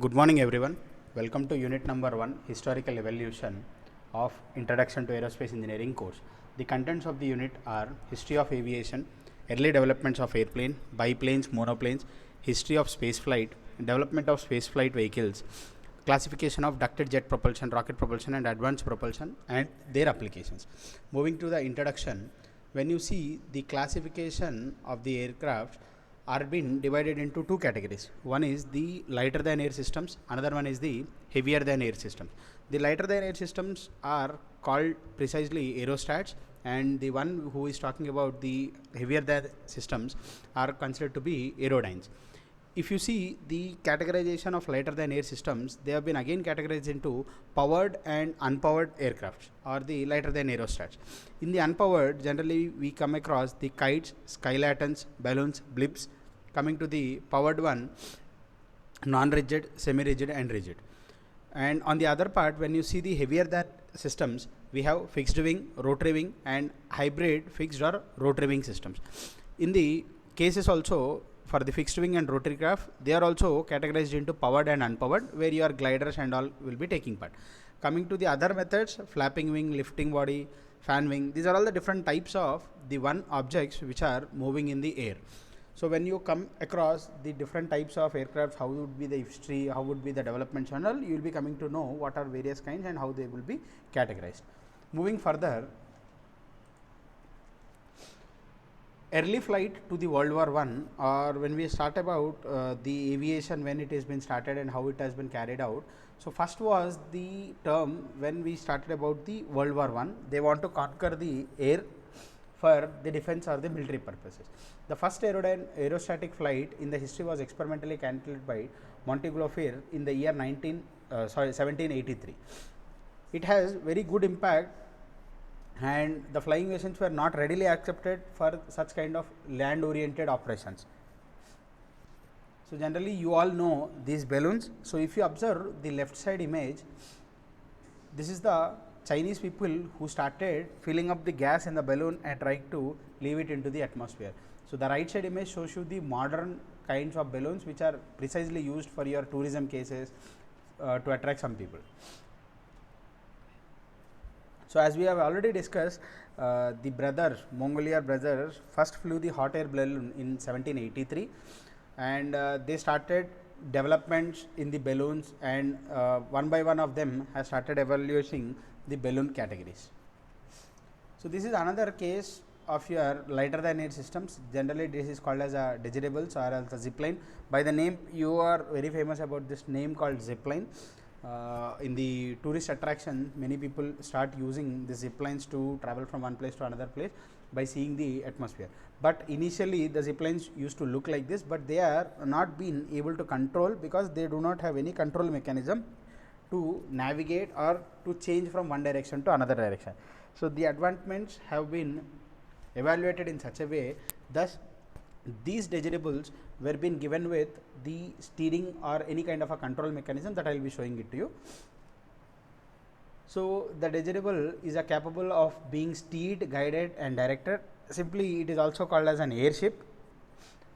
Good morning everyone. Welcome to unit number 1, historical evolution of Introduction to Aerospace Engineering course. The contents of the unit are history of aviation, early developments of airplane, biplanes, monoplanes, history of spaceflight, development of spaceflight vehicles, classification of ducted jet propulsion, rocket propulsion and advanced propulsion and their applications. Moving to the introduction, when you see the classification of the aircraft are been divided into two categories. One is the lighter than air systems, another one is the heavier than air systems. The lighter than air systems are called precisely aerostats, and the one who is talking about the heavier than systems are considered to be aerodynes. If you see the categorization of lighter than air systems, they have been again categorized into powered and unpowered aircraft or the lighter than aerostats. In the unpowered, generally we come across the kites, skylanterns, balloons, blimps. Coming to the powered one, non-rigid, semi-rigid and rigid. And on the other part, when you see the heavier than systems, we have fixed wing, rotary wing and hybrid fixed or rotary wing systems. In the cases also for the fixed wing and rotary craft, they are also categorized into powered and unpowered, where your gliders and all will be taking part. Coming to the other methods, flapping wing, lifting body, fan wing, these are all the different types of the one objects which are moving in the air. So when you come across the different types of aircraft, how would be the history, how would be the development channel, you will be coming to know what are various kinds and how they will be categorized. Moving further, early flight to the World War I, or when we start about the aviation, when it has been started and how it has been carried out. So first was the term when we started about the World War I, they want to conquer the air for the defense or the military purposes. The first aerostatic flight in the history was experimentally calculated by Montgolfier in the year 1783. It has very good impact, and the flying machines were not readily accepted for such kind of land oriented operations. So generally you all know these balloons. So if you observe the left side image, this is the Chinese people who started filling up the gas in the balloon and trying to leave it into the atmosphere. So the right side image shows you the modern kinds of balloons which are precisely used for your tourism cases to attract some people. So as we have already discussed, the brothers, Mongolian brothers, first flew the hot air balloon in 1783, and they started developments in the balloons, and one by one of them has started evaluating the balloon categories. So this is another case of your lighter than air systems. Generally this is called as a dirigibles or as a zipline. By the name, you are very famous about this name called zipline. In the tourist attraction, many people start using the zip lines to travel from one place to another place by seeing the atmosphere. But initially the zip lines used to look like this, but they are not been able to control because they do not have any control mechanism to navigate or to change from one direction to another direction. So the advancements have been evaluated in such a way, thus these dirigibles were being given with the steering or any kind of a control mechanism that I will be showing it to you. So the dirigible is capable of being steered, guided and directed. Simply it is also called as an airship.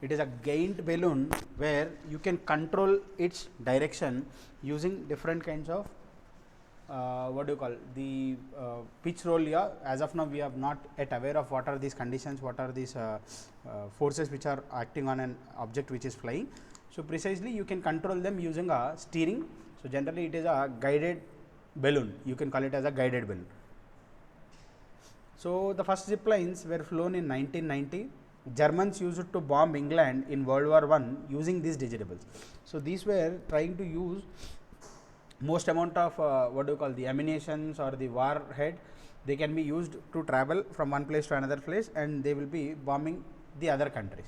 It is a gained balloon where you can control its direction using different kinds of the pitch roll. Yeah, as of now we are not yet aware of what are these conditions, what are these forces which are acting on an object which is flying. So precisely you can control them using a steering. So generally it is a guided balloon, you can call it as a guided balloon. So the first zip lines were flown in 1990. Germans used it to bomb England in World War I using these dirigibles. So these were trying to use most amount of the ammunitions or the warhead. They can be used to travel from one place to another place, and they will be bombing the other countries.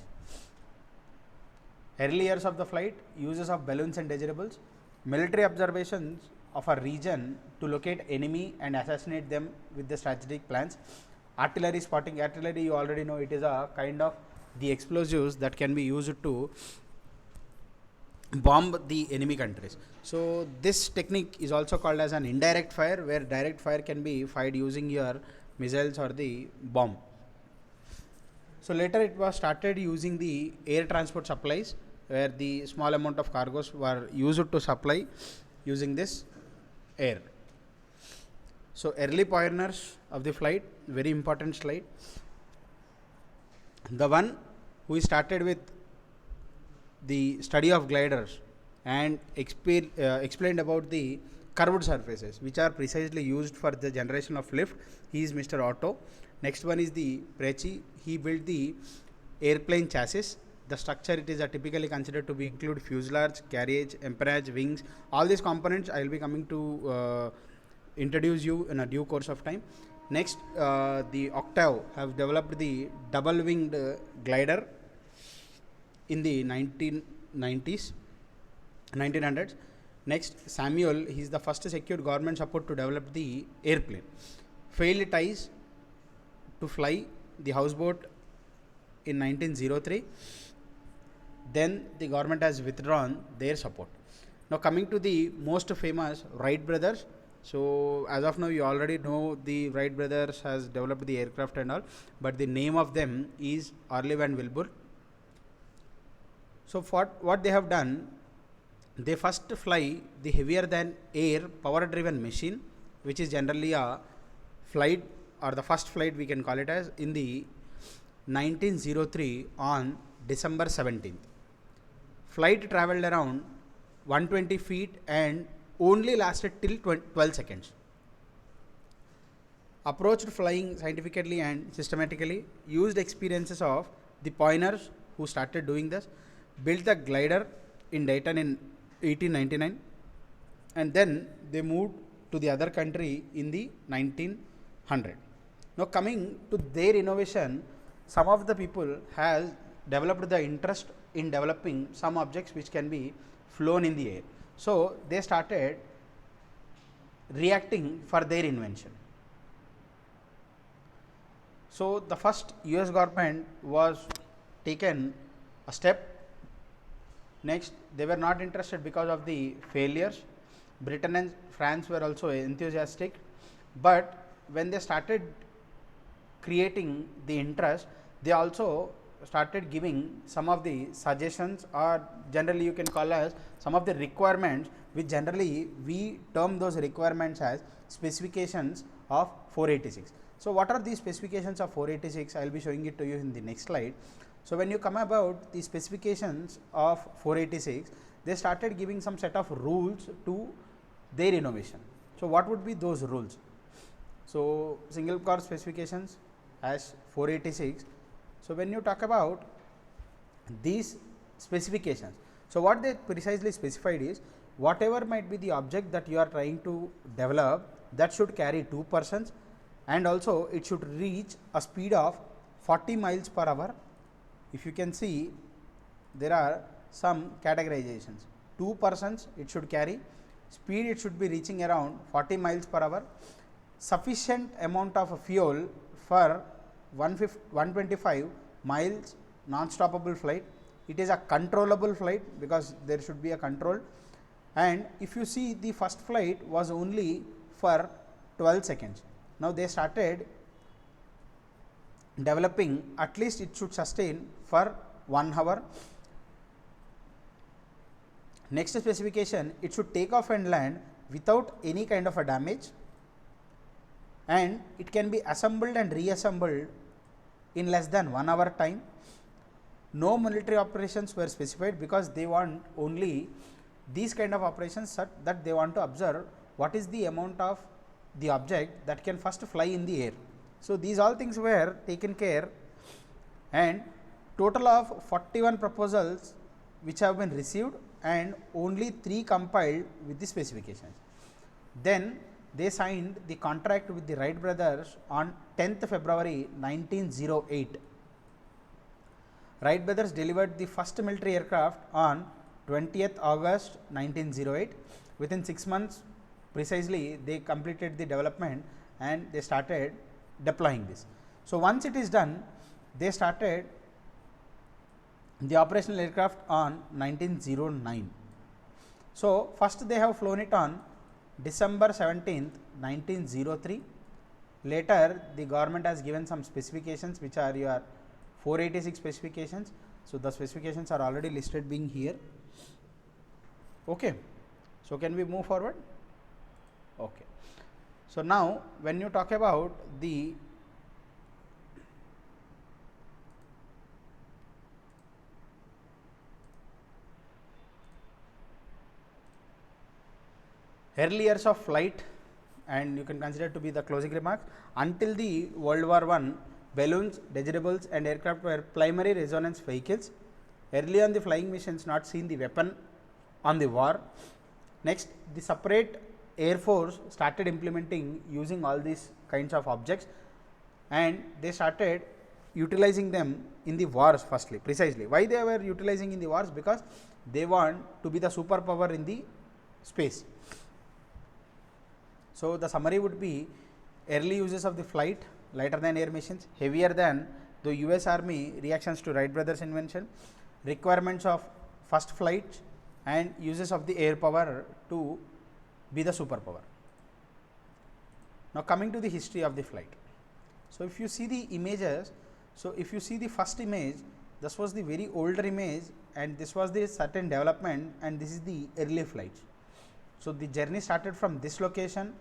Early years of the flight, uses of balloons and dirigibles, military observations of a region to locate enemy and assassinate them with the strategic plans. Artillery spotting. Artillery, you already know, it is a kind of the explosives that can be used to bomb the enemy countries. So this technique is also called as an indirect fire, where direct fire can be fired using your missiles or the bomb. So later it was started using the air transport supplies where the small amount of cargoes were used to supply using this air. So early pioneers of the flight, very important slide. The one who started with the study of gliders and explained about the curved surfaces which are precisely used for the generation of lift. He is Mr. Otto. Next one is the Prechi. He built the airplane chassis. The structure, it is typically considered to be include fuselage, carriage, empennage, wings. All these components I will be coming to introduce you in a due course of time. Next, the Octave have developed the double winged glider in the 1990s, 1900s. Next, Samuel, he is the first secured government support to develop the airplane. Failed ties to fly the houseboat in 1903. Then the government has withdrawn their support. Now coming to the most famous Wright brothers. So as of now you already know the Wright brothers has developed the aircraft and all, but the name of them is Orley and Wilbur. So what they have done, they first fly the heavier than air power driven machine, which is generally a flight or the first flight we can call it as, in the 1903 on December 17th. Flight traveled around 120 feet and only lasted till 12 seconds. Approached flying scientifically and systematically, used experiences of the pioneers who started doing this, built the glider in Dayton in 1899, and then they moved to the other country in the 1900. Now coming to their innovation, some of the people has developed the interest in developing some objects which can be flown in the air. So they started reacting for their invention. So the first US government was taken a step. Next, they were not interested because of the failures. Britain and France were also enthusiastic, but when they started creating the interest, they also started giving some of the suggestions, or generally you can call as some of the requirements, which generally we term those requirements as specifications of 486. So what are these specifications of 486? I will be showing it to you in the next slide. So when you come about the specifications of 486, they started giving some set of rules to their innovation. So what would be those rules? So single core specifications as 486. So when you talk about these specifications, so what they precisely specified is, whatever might be the object that you are trying to develop, that should carry 2 persons, and also it should reach a speed of 40 miles per hour. If you can see, there are some categorizations. 2 persons it should carry, speed it should be reaching around 40 miles per hour, sufficient amount of fuel for 125 miles non-stoppable flight. It is a controllable flight because there should be a control. And if you see, the first flight was only for 12 seconds. Now they started developing, at least it should sustain for 1 hour. Next specification, it should take off and land without any kind of a damage, and it can be assembled and reassembled in less than 1 hour time. No military operations were specified because they want only these kind of operations, such that they want to observe what is the amount of the object that can first fly in the air. So these all things were taken care, and total of 41 proposals which have been received and only 3 compiled with the specifications. Then they signed the contract with the Wright brothers on 10th February 1908. Wright brothers delivered the first military aircraft on 20th August 1908. Within 6 months precisely they completed the development and they started deploying this. So once it is done, they started the operational aircraft on 1909. So first they have flown it on December 17th, 1903. Later the government has given some specifications which are your 486 specifications. So the specifications are already listed being here. Okay, so can we move forward? Okay, so now when you talk about the early years of flight, and you can consider to be the closing remarks, until the World War I, balloons, dirigibles and aircraft were primary resonance vehicles. Early on the flying missions not seen the weapon on the war. Next, the separate air force started implementing using all these kinds of objects, and they started utilizing them in the wars firstly. Precisely why they were utilizing in the wars? Because they want to be the superpower in the space. So the summary would be early uses of the flight, lighter than air machines, heavier than the US Army reactions to Wright brothers invention, requirements of first flight, and uses of the air power to be the superpower. Now coming to the history of the flight. So if you see the images, so if you see the first image, this was the very older image, and this was the certain development, and this is the early flights. So the journey started from this location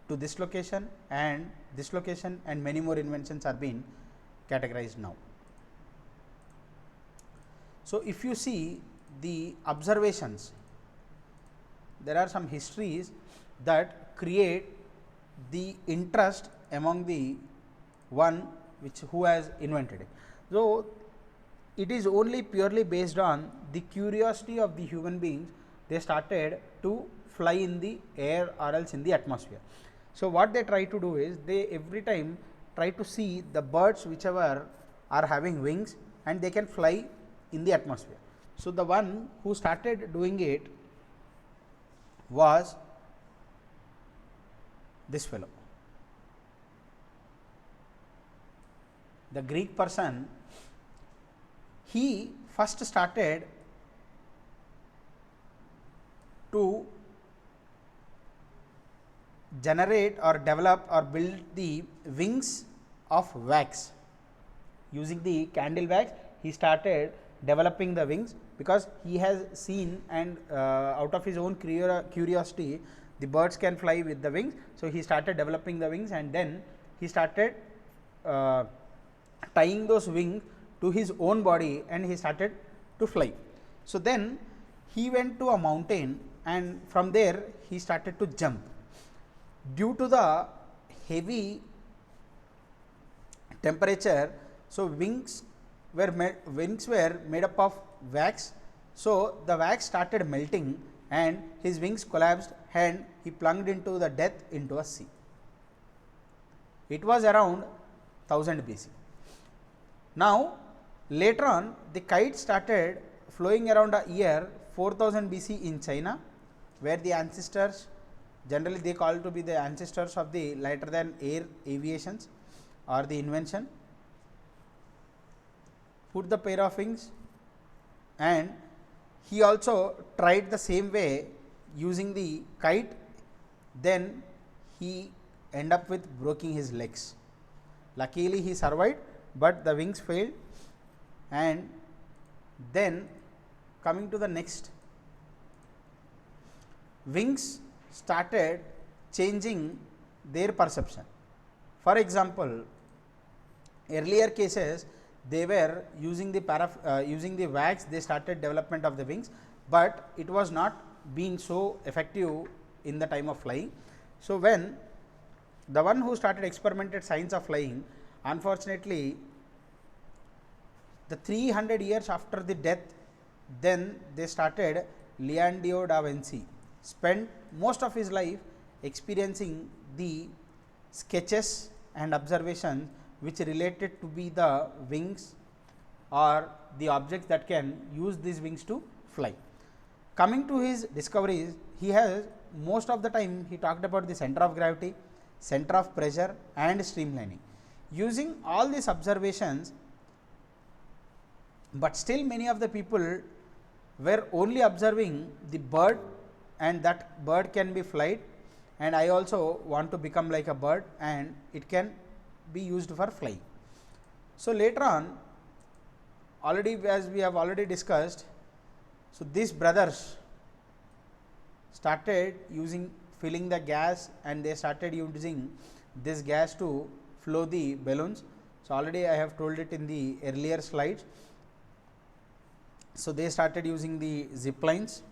to this location, and this location, and many more inventions are being categorized now. So if you see the observations, there are some histories that create the interest among the one who has invented it. So it is only purely based on the curiosity of the human beings. They started to fly in the air or else in the atmosphere. So what they try to do is, they every time try to see the birds whichever are having wings and they can fly in the atmosphere. So the one who started doing it was this fellow, the Greek person. He first started to generate or develop or build the wings of wax using the candle wax. He started developing the wings because he has seen, and out of his own curiosity, the birds can fly with the wings. So he started developing the wings, and then he started tying those wings to his own body, and he started to fly. So then he went to a mountain, and from there he started to jump. Due to the heavy temperature, so wings were made up of wax. So the wax started melting, and his wings collapsed, and he plunged into the death into a sea. It was around 1000 BC. Now later on, the kite started flowing around a year 4000 BC in China, where the ancestors, generally they call to be the ancestors of the lighter than air aviations or the invention, put the pair of wings, and he also tried the same way using the kite. Then he ended up with breaking his legs. Luckily he survived, but the wings failed. And then coming to the next, wings started changing their perception. For example, earlier cases they were using the wax, they started development of the wings, but it was not being so effective in the time of flying. So when the one who started experimented science of flying, unfortunately the 300 years after the death, then they started. Leonardo da Vinci spent most of his life experiencing the sketches and observations which related to be the wings or the objects that can use these wings to fly. Coming to his discoveries, he has most of the time he talked about the center of gravity, center of pressure, and streamlining. Using all these observations, but still many of the people were only observing the bird, and that bird can be flight, and I also want to become like a bird, and it can be used for flying. So later on, already, as we have already discussed, so these brothers started using filling the gas, and they started using this gas to flow the balloons. So already I have told it in the earlier slides. So they started using the zip lines.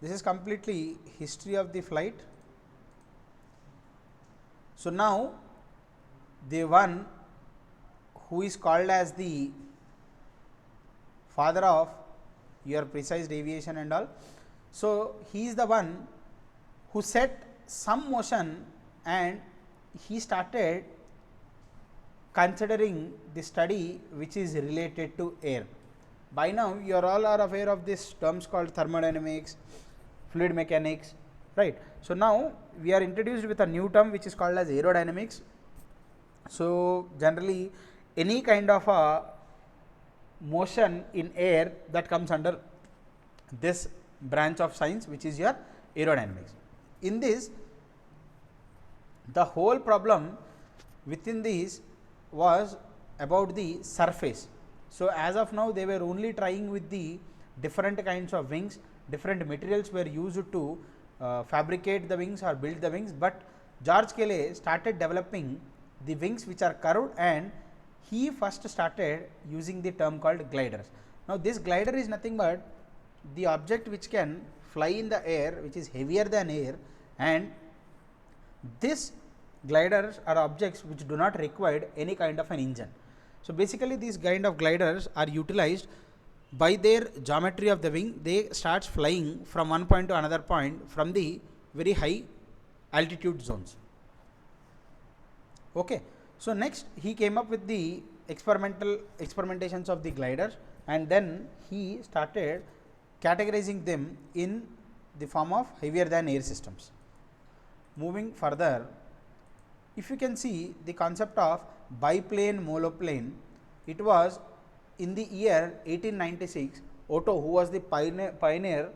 This is completely history of the flight. So now the one who is called as the father of your precise aviation and all, so he is the one who set some motion, and he started considering the study which is related to air. By now you all are aware of this terms called thermodynamics, fluid mechanics, right. So now we are introduced with a new term which is called as aerodynamics. So generally any kind of a motion in air that comes under this branch of science, which is your aerodynamics. In this, the whole problem within this was about the surface. So as of now they were only trying with the different kinds of wings, different materials were used to fabricate the wings or build the wings, but George Kelly started developing the wings which are curved, and he first started using the term called gliders. Now this glider is nothing but the object which can fly in the air, which is heavier than air, and this gliders are objects which do not require any kind of an engine. So basically these kind of gliders are utilized by their geometry of the wing. They start flying from one point to another point from the very high altitude zones. Okay. So next he came up with the experimentations of the gliders, and then he started categorizing them in the form of heavier than air systems. Moving further, if you can see the concept of biplane monoplane, it was in the year 1896, Otto, who was the pioneer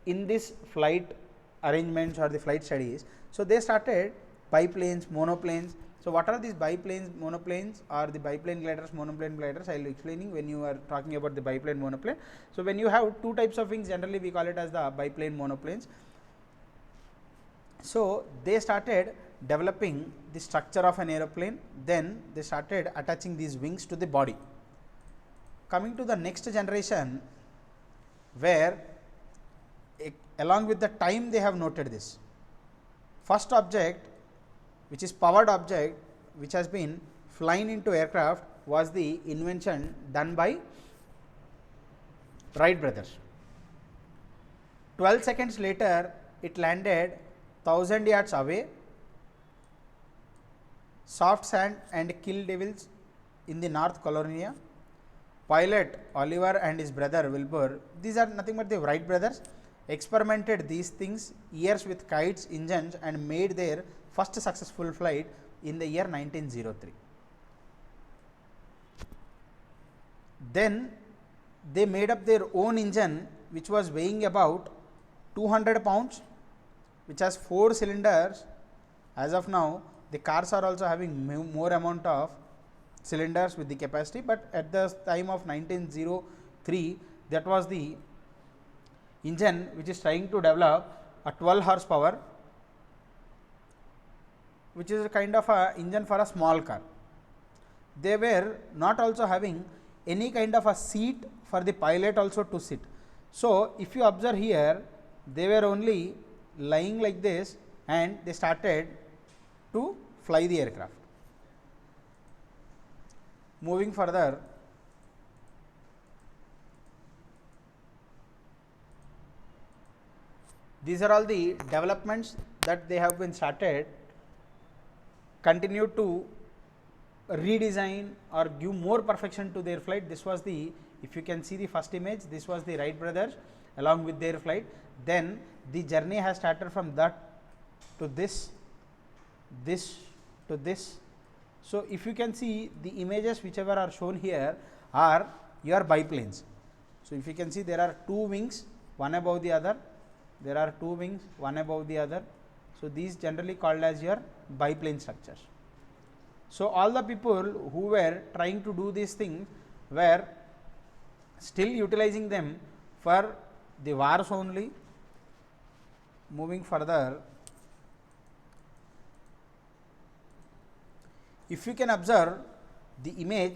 in this flight arrangements or the flight studies. So they started biplanes, monoplanes. So what are these biplanes, monoplanes, or the biplane gliders, monoplane gliders? I will explaining when you are talking about the biplane, monoplane. So when you have two types of wings, generally we call it as the biplane, monoplanes. So they started developing the structure of an aeroplane, then they started attaching these wings to the body. Coming to the next generation, where along with the time they have noted this. First object, which is powered object, which has been flying into aircraft, was the invention done by Wright brothers. 12 seconds later, it landed 1000 yards away. Soft sand and kill devils in the North Carolina. Pilot Oliver and his brother Wilbur, these are nothing but the Wright brothers, experimented these things years with kites, engines, and made their first successful flight in the year 1903. Then they made up their own engine, which was weighing about 200 pounds, which has 4 cylinders. As of now, the cars are also having more amount of cylinders with the capacity, but at the time of 1903, that was the engine which is trying to develop a 12 horsepower, which is a kind of a engine for a small car. They were not also having any kind of a seat for the pilot also to sit. So if you observe here, they were only lying like this, and they started to fly the aircraft. Moving further, these are all the developments that they have been started, continue to redesign or give more perfection to their flight. This was the, if you can see the first image, this was the Wright brothers along with their flight. Then the journey has started from that to this, this to this. So if you can see the images whichever are shown here are your biplanes. So if you can see, there are two wings, one above the other. There are two wings, one above the other. So these generally called as your biplane structures. So all the people who were trying to do these things were still utilizing them for the wars only. Moving further, if you can observe the image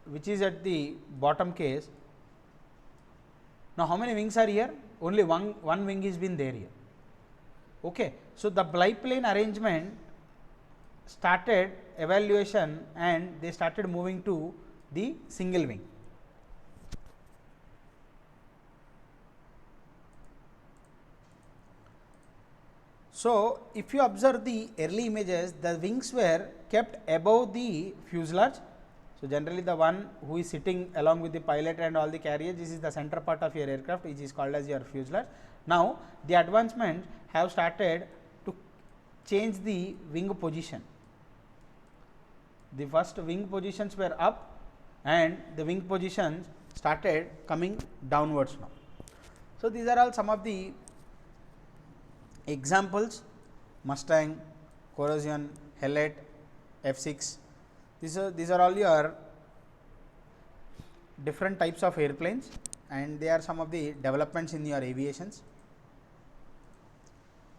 which is at the bottom case, now how many wings are here? Only one wing is been there here. Okay. So the biplane arrangement started evaluation and they started moving to the single wing. So if you observe the early images, the wings were kept above the fuselage. So generally the one who is sitting along with the pilot and all the carriage, this is the center part of your aircraft, which is called as your fuselage. Now the advancements have started to change the wing position. The first wing positions were up and the wing positions started coming downwards now. So these are all some of the examples: Mustang, Corrosion, Hellet, F6. These are all your different types of airplanes, and they are some of the developments in your aviations.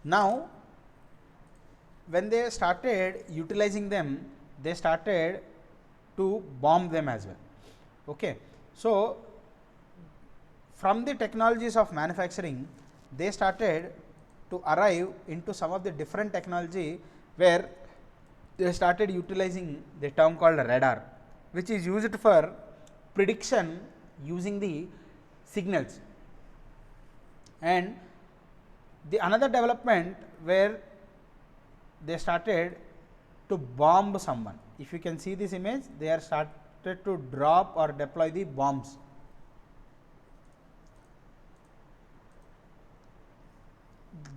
Now, when they started utilizing them, they started to bomb them as well. Okay. So from the technologies of manufacturing, they started to arrive into some of the different technology where they started utilizing the term called radar, which is used for prediction using the signals. And the another development where they started to bomb someone. If you can see this image, they are started to drop or deploy the bombs.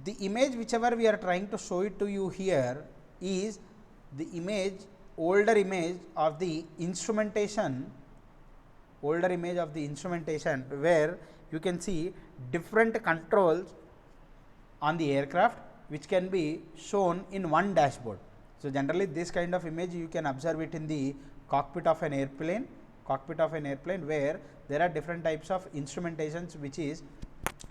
The image whichever we are trying to show it to you here is the image, older image of the instrumentation, where you can see different controls on the aircraft which can be shown in one dashboard. So generally this kind of image you can observe it in the cockpit of an airplane, where there are different types of instrumentations, which is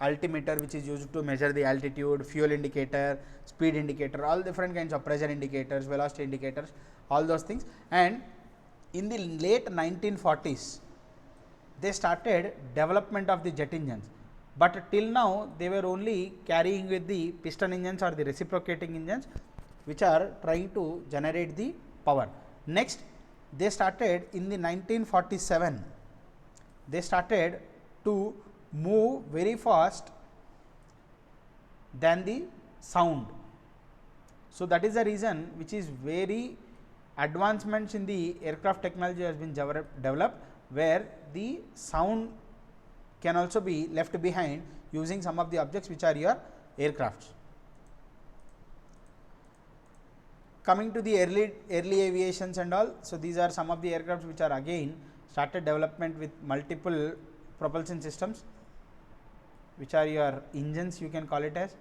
altimeter, which is used to measure the altitude, fuel indicator, speed indicator, all different kinds of pressure indicators, velocity indicators, all those things. And in the late 1940s, they started development of the jet engines, but till now they were only carrying with the piston engines or the reciprocating engines, which are trying to generate the power. Next, they started in the 1947, they started to move very fast than the sound. So that is the reason which is very advancements in the aircraft technology has been developed, where the sound can also be left behind using some of the objects which are your aircrafts. Coming to the early aviations and all, so these are some of the aircrafts which are again started development with multiple propulsion systems, which are your engines, you can call it as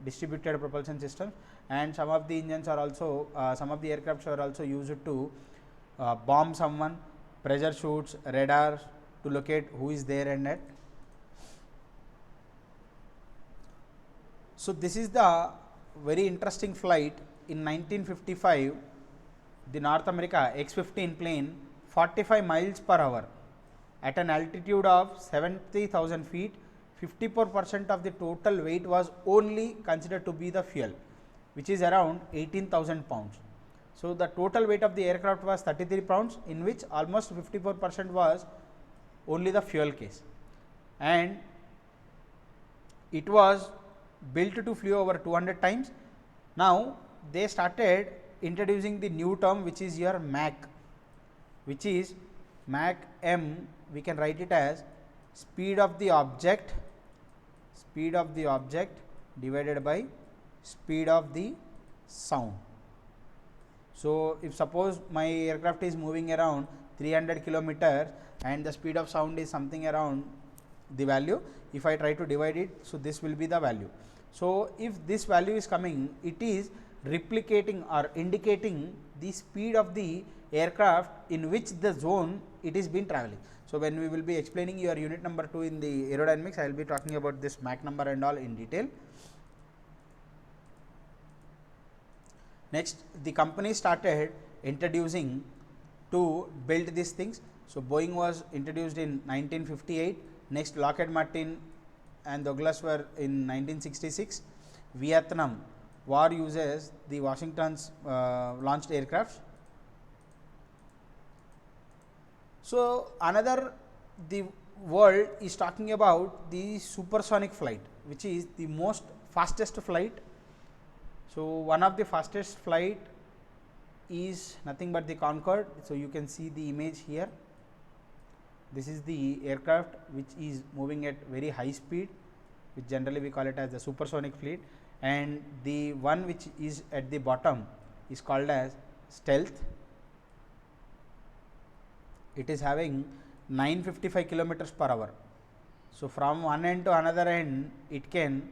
distributed propulsion systems. And some of the engines are also some of the aircrafts are also used to bomb someone, pressure shoots, radar to locate who is there and at. So this is the very interesting flight in 1955, the North America X-15 plane, 45 miles per hour at an altitude of 70,000 feet. 54% of the total weight was only considered to be the fuel, which is around 18,000 pounds. So the total weight of the aircraft was 33 pounds, in which almost 54% was only the fuel case, and it was built to fly over 200 times. Now they started introducing the new term, which is your Mach, which is Mach M. We can write it as speed of the object divided by speed of the sound. So if suppose my aircraft is moving around 300 kilometers and the speed of sound is something around the value, if I try to divide it, so this will be the value. So if this value is coming, it is replicating or indicating the speed of the aircraft in which the zone it is been traveling. So, when we will be explaining your unit number 2 in the aerodynamics, I will be talking about this Mach number and all in detail. Next, the company started introducing to build these things. So, Boeing was introduced in 1958, next Lockheed Martin and Douglas were in 1966. Vietnam War uses the Washington's launched aircraft. So, another the world is talking about the supersonic flight, which is the most fastest flight. So, one of the fastest flight is nothing but the Concorde. So, you can see the image here. This is the aircraft which is moving at very high speed, which generally we call it as the supersonic fleet, and the one which is at the bottom is called as stealth. It is having 955 kilometers per hour. So, from one end to another end it can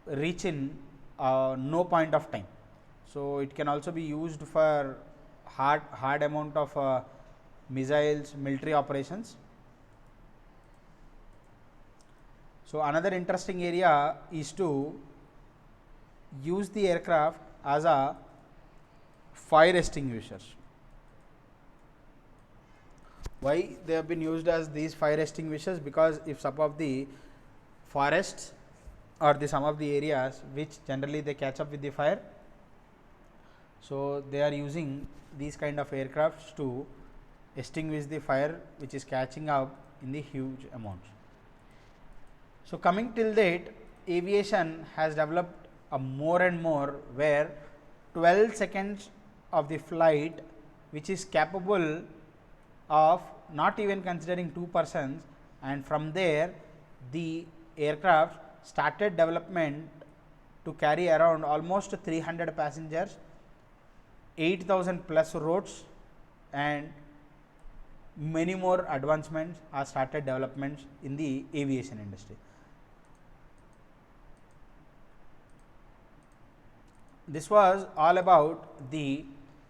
reach in no point of time. So, it can also be used for hard amount of missiles, military operations. So, another interesting area is to use the aircraft as a fire extinguishers. Why they have been used as these fire extinguishers? Because if some of the forests or some of the areas which generally they catch up with the fire, so they are using these kind of aircrafts to extinguish the fire which is catching up in the huge amounts. So, coming till date, aviation has developed a more and more, where 12 seconds of the flight which is capable of not even considering 2 persons, and from there the aircraft started development to carry around almost 300 passengers, 8,000 plus roads, and many more advancements are started developments in the aviation industry. This was all about the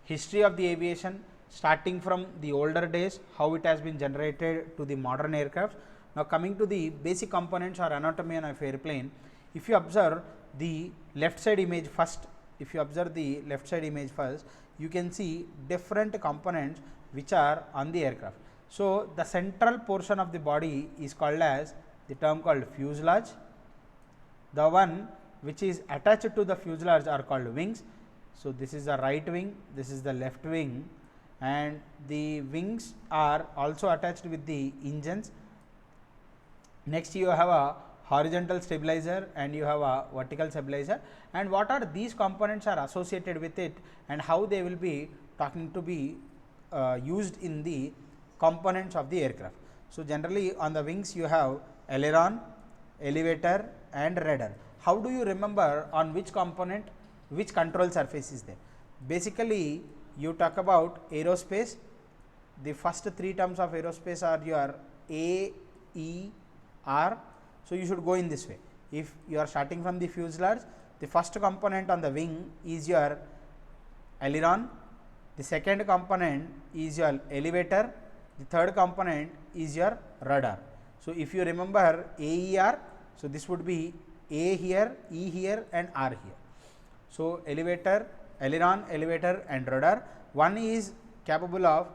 history of the aviation, starting from the older days, how it has been generated, to the modern aircraft. Now, coming to the basic components or anatomy of airplane, if you observe the left side image first, you can see different components which are on the aircraft. So, the central portion of the body is called as the term called fuselage. The one which is attached to the fuselage are called wings. So, this is the right wing, this is the left wing, and the wings are also attached with the engines. Next, you have a horizontal stabilizer and you have a vertical stabilizer, and what are these components are associated with it and how they will be talking to be used in the components of the aircraft. So, generally on the wings you have aileron, elevator and rudder. How do you remember on which component which control surface is there? Basically, you talk about aerospace. The first three terms of aerospace are your A, E, R. So, you should go in this way. If you are starting from the fuselage, the first component on the wing is your aileron, the second component is your elevator, the third component is your rudder. So, if you remember AER, so this would be A here, E here and R here. So, elevator, aileron, elevator and rudder. One is capable of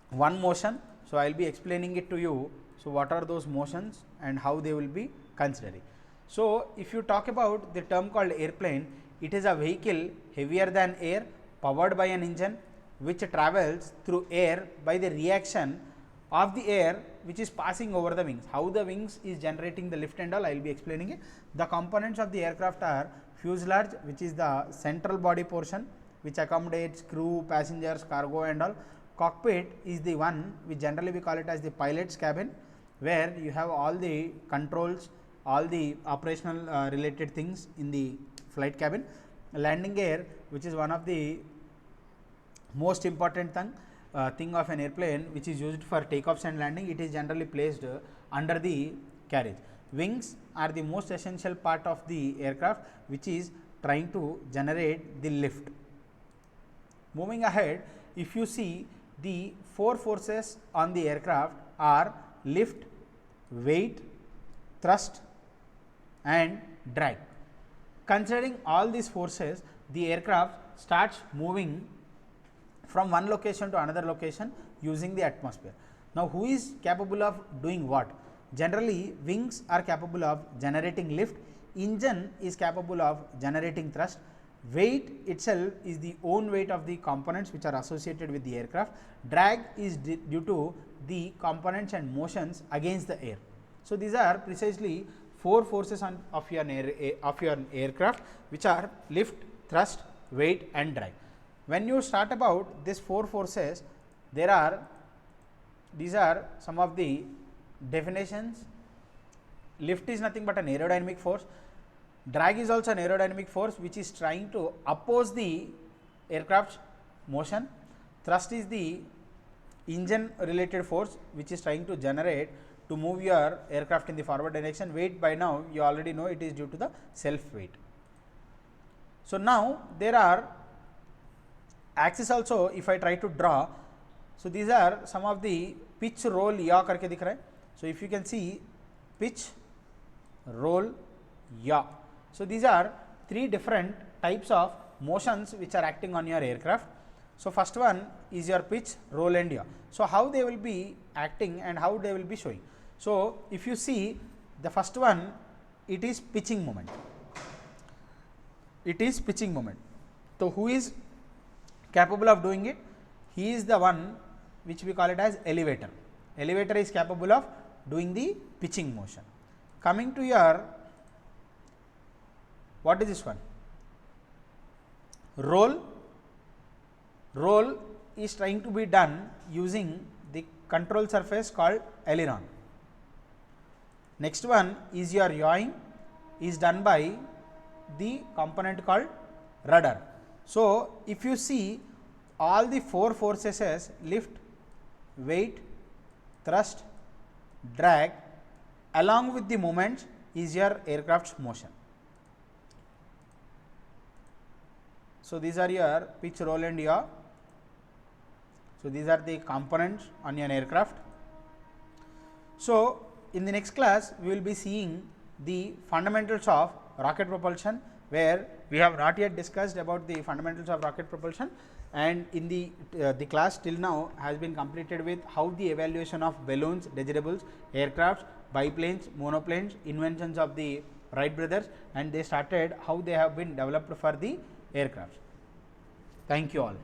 one motion. So, I will be explaining it to you. So, what are those motions and how they will be considering. So, if you talk about the term called airplane, it is a vehicle heavier than air, powered by an engine which travels through air by the reaction of the air which is passing over the wings. How the wings is generating the lift and all, I will be explaining it. The components of the aircraft are fuselage, which is the central body portion which accommodates crew, passengers, cargo and all. Cockpit is the one which generally we call it as the pilot's cabin, where you have all the controls, all the operational related things in the flight cabin. Landing gear, which is one of the most important thing of an airplane, which is used for takeoffs and landing. It is generally placed under the carriage. Wings are the most essential part of the aircraft, which is trying to generate the lift. Moving ahead, if you see, the four forces on the aircraft are lift, weight, thrust and drag. Considering all these forces, the aircraft starts moving from one location to another location using the atmosphere. Now, who is capable of doing what? Generally, wings are capable of generating lift, engine is capable of generating thrust, weight itself is the own weight of the components which are associated with the aircraft, drag is due to the components and motions against the air. So, these are precisely four forces of your aircraft, which are lift, thrust, weight and drag. When you start about these four forces, these are some of the definitions. Lift is nothing but an aerodynamic force. Drag is also an aerodynamic force which is trying to oppose the aircraft's motion. Thrust is the engine related force which is trying to generate to move your aircraft in the forward direction. Weight, by now you already know, it is due to the self weight. So, now there are axis also, if I try to draw. So, these are some of the pitch, roll, yaw karke dikh raha hai. So, if you can see, pitch, roll, yaw. So, these are three different types of motions which are acting on your aircraft. So, first one is your pitch, roll and yaw. So, how they will be acting and how they will be showing. So, if you see the first one, it is pitching moment. It is pitching moment. So, who is capable of doing it? He is the one which we call it as elevator. Elevator is capable of doing the pitching motion. Coming to your, what is this one? Roll. Roll is trying to be done using the control surface called aileron. Next one is your yawing, is done by the component called rudder. So, if you see all the four forces as lift, weight, thrust, drag, along with the moment is your aircraft's motion. So, these are your pitch, roll and yaw. So, these are the components on an aircraft. So, in the next class, we will be seeing the fundamentals of rocket propulsion, where we have not yet discussed about the fundamentals of rocket propulsion, and in the class till now has been completed with how the evaluation of balloons, dirigibles, aircrafts, biplanes, monoplanes, inventions of the Wright brothers, and they started how they have been developed for the aircrafts. Thank you all.